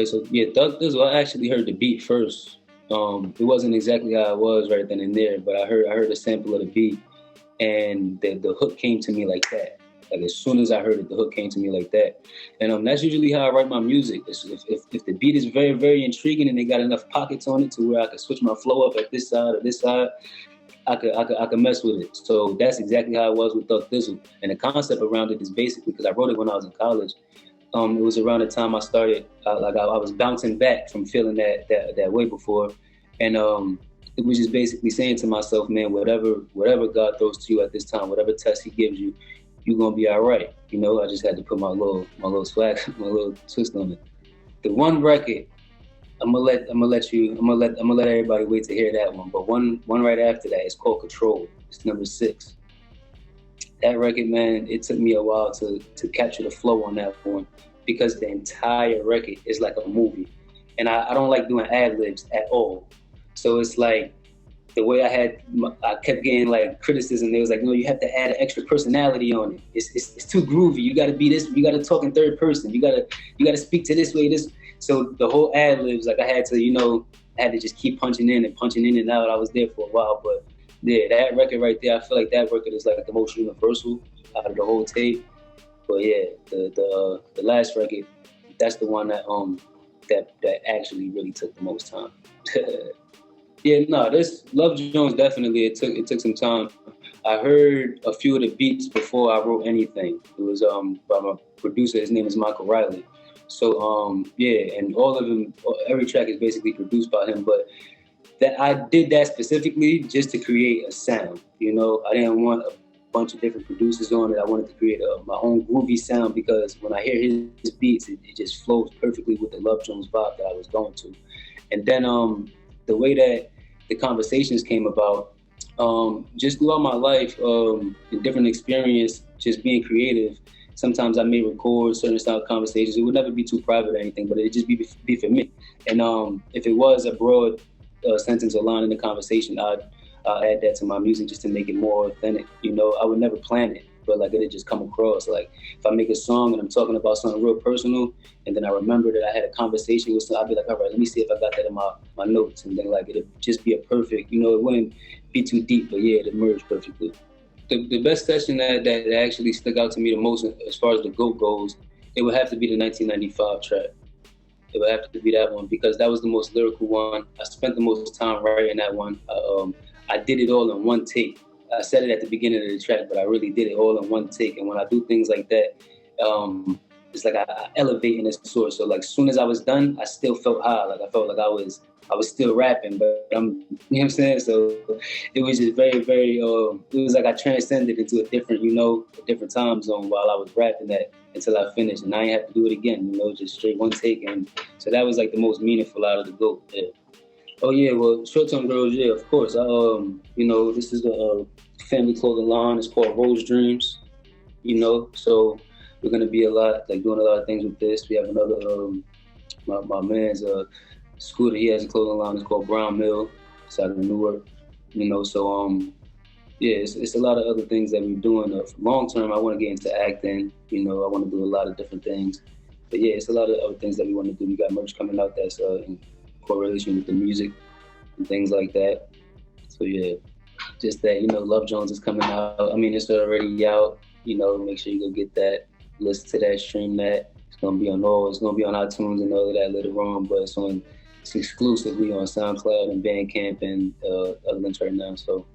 Okay, so yeah, Thug Thizzle, I actually heard the beat first. It wasn't exactly how it was right then and there, but I heard a sample of the beat, and the hook came to me like that. Like as soon as I heard it, the hook came to me like that. And that's usually how I write my music. If the beat is very, very intriguing and they got enough pockets on it to where I can switch my flow up at this side or this side, I could mess with it. So that's exactly how it was with Thug Thizzle. And the concept around it is basically because I wrote it when I was in college. It was around the time I started, I was bouncing back from feeling that way before, and it was just basically saying to myself, man, whatever God throws to you at this time, whatever test He gives you, you're gonna be all right. You know, I just had to put my little swag, my little twist on it. The one record, I'm gonna let everybody wait to hear that one. But one right after that is called Control. It's number 6. That record, man, it took me a while to capture the flow on that one because the entire record is like a movie. And I don't like doing ad-libs at all. So it's like the way I kept getting like criticism. They was like, no, you have to add an extra personality on it. It's too groovy. You gotta be this, you gotta talk in third person. You gotta speak to this way, this. So the whole ad-libs, like I had to just keep punching in and out. I was there for a while, but yeah, that record right there, I feel like that record is like the most universal out of the whole tape. But yeah, the last record, that's the one that actually really took the most time. Yeah, no, this Love Jones definitely it took some time. I heard a few of the beats before I wrote anything. It was by my producer. His name is Michael Riley. So yeah, and all of them, every track is basically produced by him. But that I did that specifically just to create a sound. You know, I didn't want a bunch of different producers on it. I wanted to create my own groovy sound because when I hear his beats, it just flows perfectly with the Love Jones vibe that I was going to. And then the way that the conversations came about, just throughout my life, in different experience, just being creative. Sometimes I may record certain style conversations. It would never be too private or anything, but it'd just be for me. And if it was a broad sentence or line in the conversation, I'd add that to my music just to make it more authentic. You know, I would never plan it, but like it'd just come across. Like if I make a song and I'm talking about something real personal, and then I remember that I had a conversation with someone, I'd be like, all right, let me see if I got that in my notes, and then like it'd just be a perfect. You know, it wouldn't be too deep, but yeah, it'd merge perfectly. The best session that actually stuck out to me the most as far as the GOAT goes, it would have to be the 1995 track. It would have to be that one because that was the most lyrical one. I spent the most time writing that one. I did it all in one take. I said it at the beginning of the track, but I really did it all in one take. And when I do things like that, it's like I elevate in a source. So like as soon as I was done, I still felt high. Like I felt like I was still rapping, but you know what I'm saying? So it was just very, very, it was like I transcended into a different time zone while I was rapping that until I finished. And I didn't have to do it again, you know, just straight one take. And so that was like the most meaningful out of the GOAT. Yeah. Oh yeah, well, Short-Term Girls, yeah, of course. You know, this is the family clothing line. It's called Rose Dreams, you know, so we're gonna be doing a lot of things with this. We have another, my man's Scooter, he has a clothing line. It's called Brown Mill, outside of Newark. You know, so yeah, it's a lot of other things that we're doing. Long term, I want to get into acting. You know, I want to do a lot of different things. But yeah, it's a lot of other things that we want to do. We got merch coming out that's in correlation with the music and things like that. So yeah, just that, you know, Love Jones is coming out. I mean, it's already out. You know, make sure you go get that, listen to that, stream that. It's gonna be on iTunes and all of that later on, but it's exclusively on SoundCloud and Bandcamp and other links right now. So